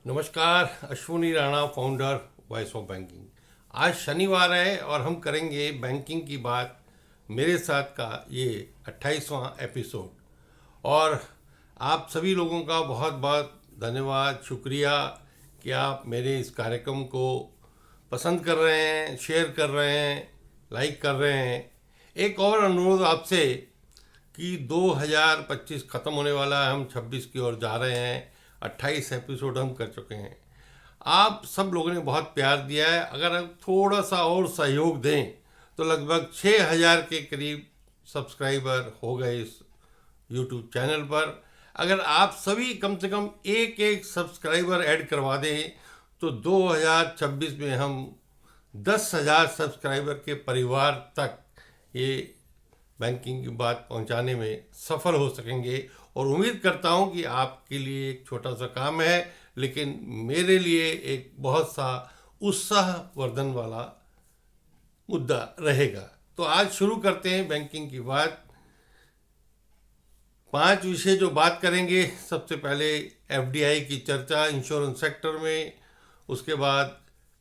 नमस्कार, Ashwini Rana, founder voice of banking. आज शनिवार है और हम करेंगे बैंकिंग की बात। मेरे साथ का ये 28वां एपिसोड। और आप सभी लोगों का बहुत बहुत धन्यवाद, शुक्रिया कि आप मेरे इस कार्यक्रम को पसंद कर रहे हैं, शेयर कर रहे हैं, लाइक कर रहे हैं। एक और अनुरोध आपसे कि 2025 ख़त्म होने वाला है, हम 26 की ओर जा रहे हैं। 28 एपिसोड हम कर चुके हैं। आप सब लोगों ने बहुत प्यार दिया है। अगर आप थोड़ा सा और सहयोग दें तो लगभग 6000 के करीब सब्सक्राइबर हो गए इस यूट्यूब चैनल पर। अगर आप सभी कम से कम एक एक सब्सक्राइबर ऐड करवा दें तो 2026 में हम 10,000 सब्सक्राइबर के परिवार तक ये बैंकिंग की बात पहुंचाने में सफल हो सकेंगे। और उम्मीद करता हूं कि आपके लिए एक छोटा सा काम है, लेकिन मेरे लिए एक बहुत सा उत्साहवर्धन वाला मुद्दा रहेगा। तो आज शुरू करते हैं बैंकिंग की बात। 5 विषय जो बात करेंगे, सबसे पहले एफडीआई की चर्चा इंश्योरेंस सेक्टर में। उसके बाद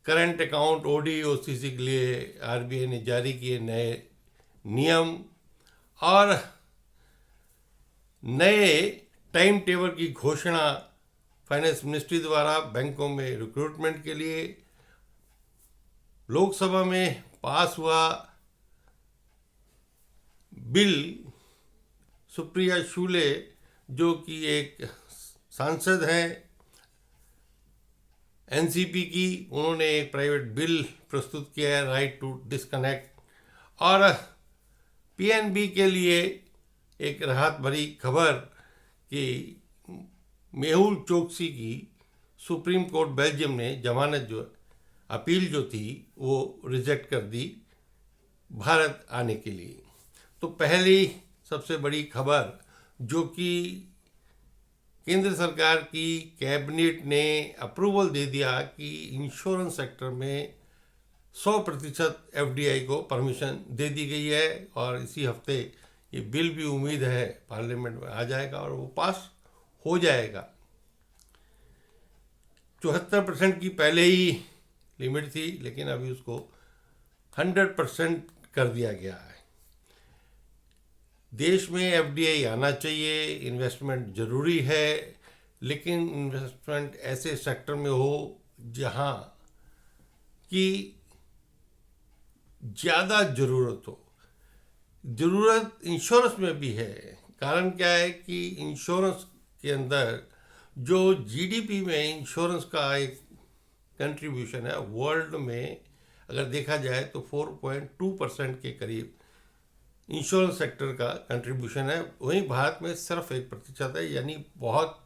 करंट अकाउंट ओडी ओसीसी के लिए आरबीआई ने जारी किए नए नियम और नए टाइम टेबल की घोषणा फाइनेंस मिनिस्ट्री द्वारा बैंकों में रिक्रूटमेंट के लिए। लोकसभा में पास हुआ बिल, सुप्रिया शुले जो कि एक सांसद हैं एनसीपी की, उन्होंने एक प्राइवेट बिल प्रस्तुत किया है, राइट टू डिस्कनेक्ट। और पीएनबी के लिए एक राहत भरी खबर कि मेहुल चोकसी की सुप्रीम कोर्ट बेल्जियम ने जमानत जो अपील जो थी वो रिजेक्ट कर दी भारत आने के लिए। तो पहली सबसे बड़ी खबर जो कि केंद्र सरकार की कैबिनेट ने अप्रूवल दे दिया कि इंश्योरेंस सेक्टर में 100% एफडीआई को परमिशन दे दी गई है। और इसी हफ्ते ये बिल भी उम्मीद है पार्लियामेंट में आ जाएगा और वो पास हो जाएगा। 74% की पहले ही लिमिट थी, लेकिन अभी उसको 100% कर दिया गया है। देश में एफडीआई आना चाहिए, इन्वेस्टमेंट जरूरी है, लेकिन इन्वेस्टमेंट ऐसे सेक्टर में हो जहां की ज़्यादा ज़रूरत हो। ज़रूरत इंश्योरेंस में भी है। कारण क्या है कि इंश्योरेंस के अंदर जो जीडीपी में इंश्योरेंस का एक कंट्रीब्यूशन है, वर्ल्ड में अगर देखा जाए तो 4.2% के करीब इंश्योरेंस सेक्टर का कंट्रीब्यूशन है। वहीं भारत में सिर्फ 1% है, यानी बहुत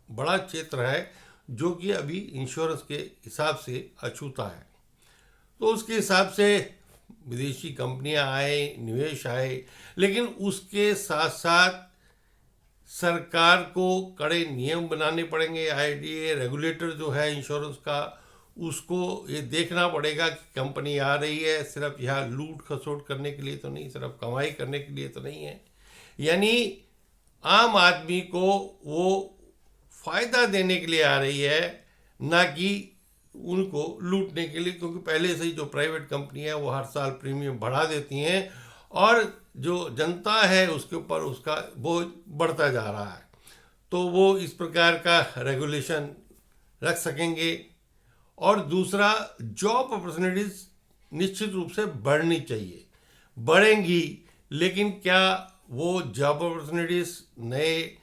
बड़ा क्षेत्र है जो कि अभी इंश्योरेंस के हिसाब से अछूता है। तो उसके हिसाब से विदेशी कंपनियां आए, निवेश आए, लेकिन उसके साथ साथ सरकार को कड़े नियम बनाने पड़ेंगे। आईडीए रेगुलेटर जो है इंश्योरेंस का, उसको ये देखना पड़ेगा कि कंपनी आ रही है सिर्फ यहाँ लूट खसोट करने के लिए तो नहीं, सिर्फ कमाई करने के लिए तो नहीं है। यानी आम आदमी को वो फायदा देने के लिए आ रही है, ना कि उनको लूटने के लिए। क्योंकि पहले से ही जो प्राइवेट कंपनी है वो हर साल प्रीमियम बढ़ा देती हैं और जो जनता है उसके ऊपर उसका बोझ बढ़ता जा रहा है। तो वो इस प्रकार का रेगुलेशन रख सकेंगे। और दूसरा, जॉब अपॉर्चुनिटीज निश्चित रूप से बढ़नी चाहिए, बढ़ेंगी, लेकिन क्या वो जॉब अपॉर्चुनिटीज नए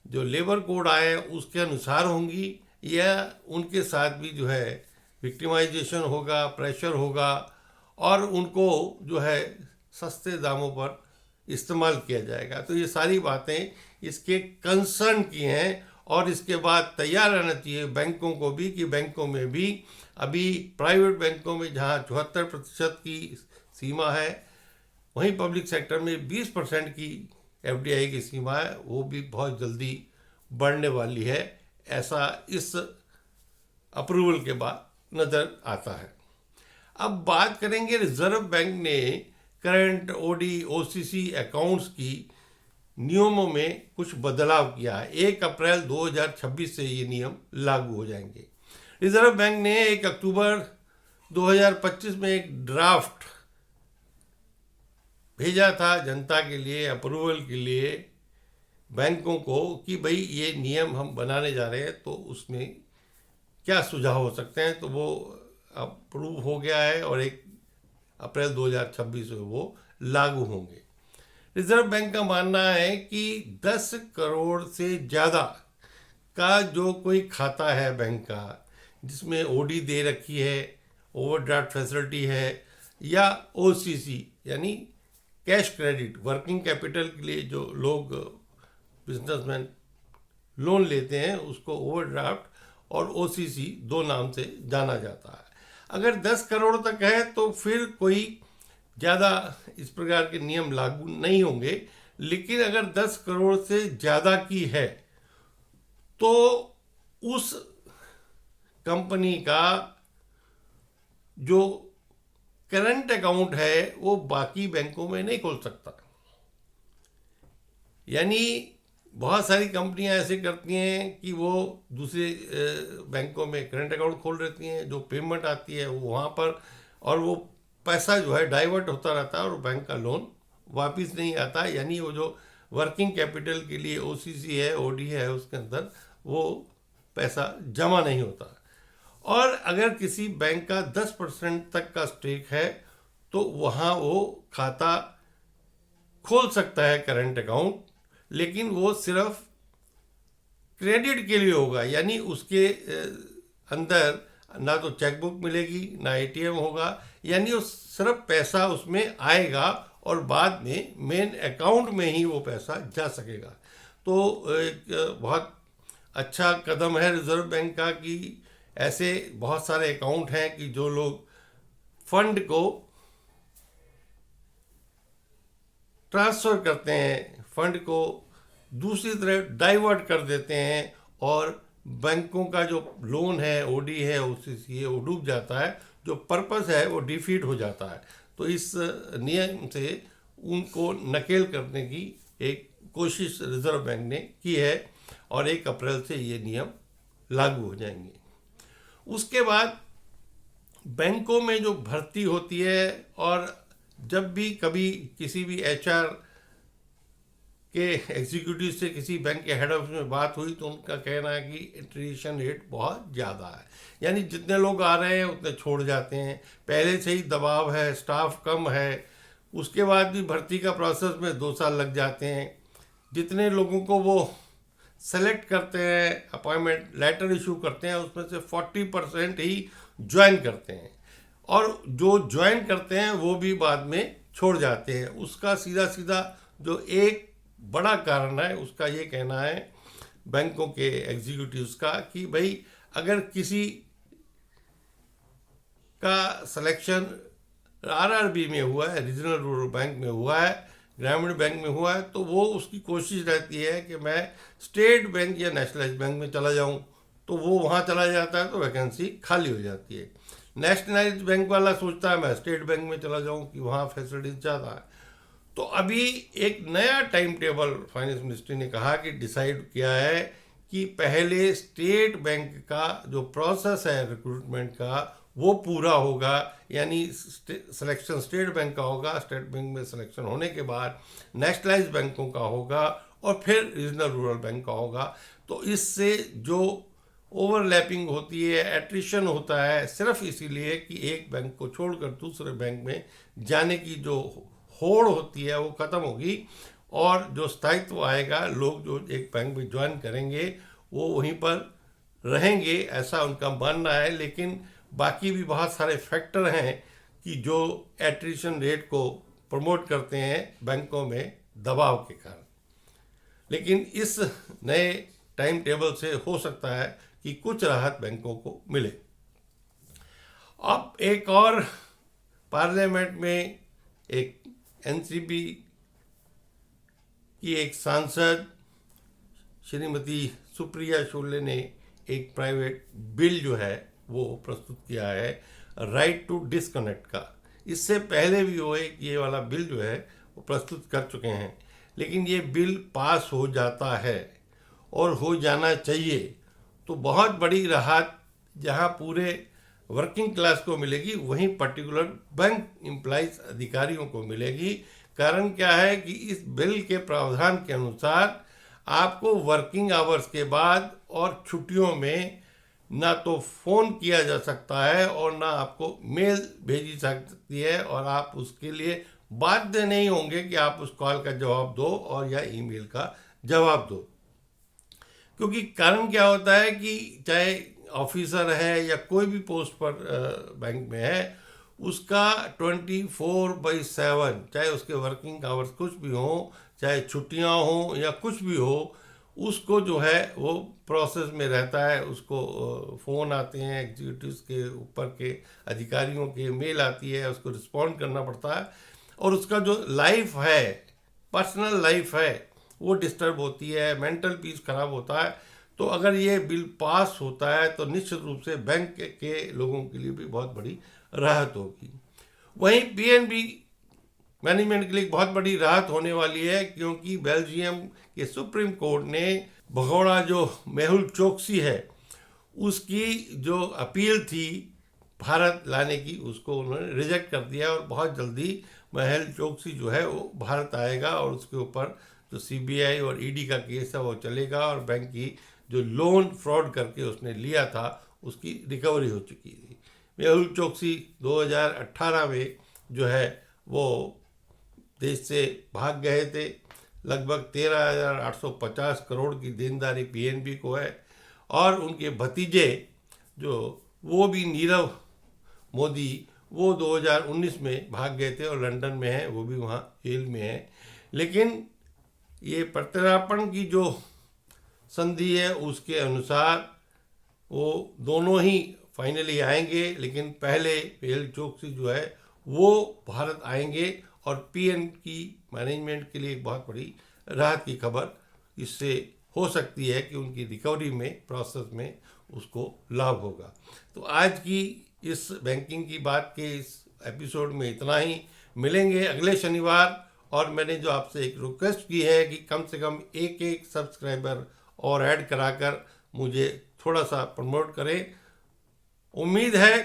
जो लेबर कोड आए हैं उसके अनुसार होंगी, या उनके साथ भी जो है विक्टिमाइजेशन होगा, प्रेशर होगा और उनको जो है सस्ते दामों पर इस्तेमाल किया जाएगा। तो ये सारी बातें इसके कंसर्न की हैं। और इसके बाद तैयार रहना चाहिए बैंकों को भी कि बैंकों में भी अभी प्राइवेट बैंकों में जहाँ 74% की सीमा है, वहीं पब्लिक सेक्टर में 20% की एफडीआई की सीमा है, वो भी बहुत जल्दी बढ़ने वाली है, ऐसा इस अप्रूवल के बाद नज़र आता है। अब बात करेंगे रिजर्व बैंक ने करंट ओडी ओसीसी अकाउंट्स की नियमों में कुछ बदलाव किया है। 1 अप्रैल 2026 से ये नियम लागू हो जाएंगे। रिजर्व बैंक ने 1 अक्टूबर 2025 में एक ड्राफ्ट भेजा था जनता के लिए, अप्रूवल के लिए बैंकों को, कि भाई ये नियम हम बनाने जा रहे हैं, तो उसमें क्या सुझाव हो सकते हैं। तो वो अप्रूव हो गया है और 1 अप्रैल 2026 में वो लागू होंगे। रिजर्व बैंक का मानना है कि 10 करोड़ से ज़्यादा का जो कोई खाता है बैंक का, जिसमें ओडी दे रखी है, ओवरड्राफ्ट फैसिलिटी है, या ओसीसी यानी कैश क्रेडिट, वर्किंग कैपिटल के लिए जो लोग बिजनेसमैन लोन लेते हैं, उसको ओवरड्राफ्ट और ओसीसी 2 नाम से जाना जाता है। अगर 10 करोड़ तक है तो फिर कोई ज़्यादा इस प्रकार के नियम लागू नहीं होंगे। लेकिन अगर 10 करोड़ से ज़्यादा की है तो उस कंपनी का जो करंट अकाउंट है वो बाकी बैंकों में नहीं खोल सकता। यानी बहुत सारी कंपनियां ऐसे करती हैं कि वो दूसरे बैंकों में करंट अकाउंट खोल लेती हैं, जो पेमेंट आती है वो वहाँ पर, और वो पैसा जो है डाइवर्ट होता रहता है और बैंक का लोन वापस नहीं आता। यानी वो जो वर्किंग कैपिटल के लिए ओसीसी है, ओडी है, उसके अंदर वो पैसा जमा नहीं होता। और अगर किसी बैंक का 10% तक का स्टेक है तो वहाँ वो खाता खोल सकता है करंट अकाउंट, लेकिन वो सिर्फ क्रेडिट के लिए होगा। यानी उसके अंदर ना तो चेकबुक मिलेगी, ना एटीएम होगा, यानी वो सिर्फ पैसा उसमें आएगा और बाद में मेन अकाउंट में ही वो पैसा जा सकेगा। तो एक बहुत अच्छा कदम है रिजर्व बैंक का कि ऐसे बहुत सारे अकाउंट हैं कि जो लोग फंड को ट्रांसफ़र करते हैं, फंड को दूसरी तरफ डाइवर्ट कर देते हैं और बैंकों का जो लोन है, ओडी है, ओसीसी है, वो डूब जाता है, जो पर्पस है वो डिफीट हो जाता है। तो इस नियम से उनको नकेल करने की एक कोशिश रिजर्व बैंक ने की है और 1 अप्रैल से ये नियम लागू हो जाएंगे। उसके बाद बैंकों में जो भर्ती होती है, और जब भी कभी किसी भी एचआर के एग्जीक्यूटिव से किसी बैंक के हेड ऑफिस में बात हुई तो उनका कहना है कि एट्रिशन रेट बहुत ज़्यादा है। यानी जितने लोग आ रहे हैं उतने छोड़ जाते हैं, पहले से ही दबाव है, स्टाफ कम है, उसके बाद भी भर्ती का प्रोसेस में 2 साल लग जाते हैं। जितने लोगों को वो सेलेक्ट करते हैं, अपॉइंटमेंट लेटर इशू करते हैं, उसमें से 40% ही ज्वाइन करते हैं, और जो ज्वाइन करते हैं वो भी बाद में छोड़ जाते हैं। उसका सीधा सीधा जो एक बड़ा कारण है, उसका ये कहना है बैंकों के एग्जीक्यूटिव्स का कि भाई अगर किसी का सिलेक्शन आरआरबी में हुआ है, रीजनल रूरल बैंक में हुआ है, ग्रामीण बैंक में हुआ है, तो वो उसकी कोशिश रहती है कि मैं स्टेट बैंक या नेशनलाइज बैंक में चला जाऊं, तो वो वहाँ चला जाता है तो वैकेंसी खाली हो जाती है। नेशनलाइज बैंक वाला सोचता है मैं स्टेट बैंक में चला जाऊं कि वहाँ फैसिलिटीज ज़्यादा है। तो अभी एक नया टाइम टेबल फाइनेंस मिनिस्ट्री ने कहा कि डिसाइड किया है कि पहले स्टेट बैंक का जो प्रोसेस है रिक्रूटमेंट का वो पूरा होगा। यानी सिलेक्शन स्टेट बैंक का होगा, स्टेट बैंक में सिलेक्शन होने के बाद नेशनलाइज बैंकों का होगा और फिर रीजनल रूरल बैंक का होगा। तो इससे जो ओवरलैपिंग होती है, एट्रिशन होता है, सिर्फ इसीलिए कि एक बैंक को छोड़कर दूसरे बैंक में जाने की जो होड़ होती है वो ख़त्म होगी, और जो स्थायित्व आएगा, लोग जो एक बैंक में ज्वाइन करेंगे वो वहीं पर रहेंगे, ऐसा उनका मानना है। लेकिन बाकी भी बहुत सारे फैक्टर हैं कि जो एट्रिशन रेट को प्रमोट करते हैं बैंकों में दबाव के कारण। लेकिन इस नए टाइम टेबल से हो सकता है कि कुछ राहत बैंकों को मिले। अब एक और पार्लियामेंट में एक एनसीपी की एक सांसद श्रीमती सुप्रिया शुक्ल ने एक प्राइवेट बिल जो है वो प्रस्तुत किया है, राइट टू डिस्कनेक्ट का। इससे पहले भी वो एक ये वाला बिल जो है वो प्रस्तुत कर चुके हैं, लेकिन ये बिल पास हो जाता है और हो जाना चाहिए, तो बहुत बड़ी राहत जहां पूरे वर्किंग क्लास को मिलेगी वहीं पर्टिकुलर बैंक एम्प्लॉइज अधिकारियों को मिलेगी। कारण क्या है कि इस बिल के प्रावधान के अनुसार आपको वर्किंग आवर्स के बाद और छुट्टियों में ना तो फ़ोन किया जा सकता है और ना आपको मेल भेजी सकती है, और आप उसके लिए बाध्य नहीं होंगे कि आप उस कॉल का जवाब दो और या ईमेल का जवाब दो। क्योंकि कारण क्या होता है कि चाहे ऑफिसर है या कोई भी पोस्ट पर बैंक में है, उसका 24/7 चाहे उसके वर्किंग आवर्स कुछ भी हो, चाहे छुट्टियां हो या कुछ भी हो, उसको जो है वो प्रोसेस में रहता है। उसको फ़ोन आते हैं एग्जीक्यूटिव्स के ऊपर के अधिकारियों के, मेल आती है, उसको रिस्पॉन्ड करना पड़ता है, और उसका जो लाइफ है, पर्सनल लाइफ है, वो डिस्टर्ब होती है, मेंटल पीस खराब होता है। तो अगर ये बिल पास होता है तो निश्चित रूप से बैंक के लोगों के लिए भी बहुत बड़ी राहत होगी। वहीं पीएनबी मैनेजमेंट के लिए बहुत बड़ी राहत होने वाली है, क्योंकि बेल्जियम के सुप्रीम कोर्ट ने भगोड़ा जो मेहुल चोकसी है उसकी जो अपील थी भारत लाने की, उसको उन्होंने रिजेक्ट कर दिया, और बहुत जल्दी मेहुल चोकसी जो है वो भारत आएगा और उसके ऊपर जो सीबीआई और ईडी का केस है वो चलेगा, और बैंक की जो लोन फ्रॉड करके उसने लिया था उसकी रिकवरी हो चुकी थी। मेहुल चोकसी 2018 में जो है वो देश से भाग गए थे। लगभग 13,850 करोड़ की देनदारी पीएनबी को है, और उनके भतीजे जो वो भी नीरव मोदी, वो 2019 में भाग गए थे और लंदन में हैं, वो भी वहाँ जेल में हैं। लेकिन ये प्रत्यर्पण की जो संधि है उसके अनुसार वो दोनों ही फाइनली आएंगे, लेकिन पहले मेहुल चोकसी जो है वो भारत आएंगे, और पीएन की मैनेजमेंट के लिए एक बहुत बड़ी राहत की खबर इससे हो सकती है कि उनकी रिकवरी में, प्रोसेस में उसको लाभ होगा। तो आज की इस बैंकिंग की बात के इस एपिसोड में इतना ही। मिलेंगे अगले शनिवार, और मैंने जो आपसे एक रिक्वेस्ट की है कि कम से कम एक सब्सक्राइबर और ऐड कराकर मुझे थोड़ा सा प्रमोट करें। उम्मीद है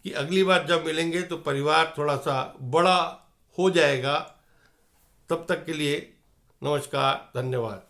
कि अगली बार जब मिलेंगे तो परिवार थोड़ा सा बड़ा हो जाएगा। तब तक के लिए नमस्कार, धन्यवाद।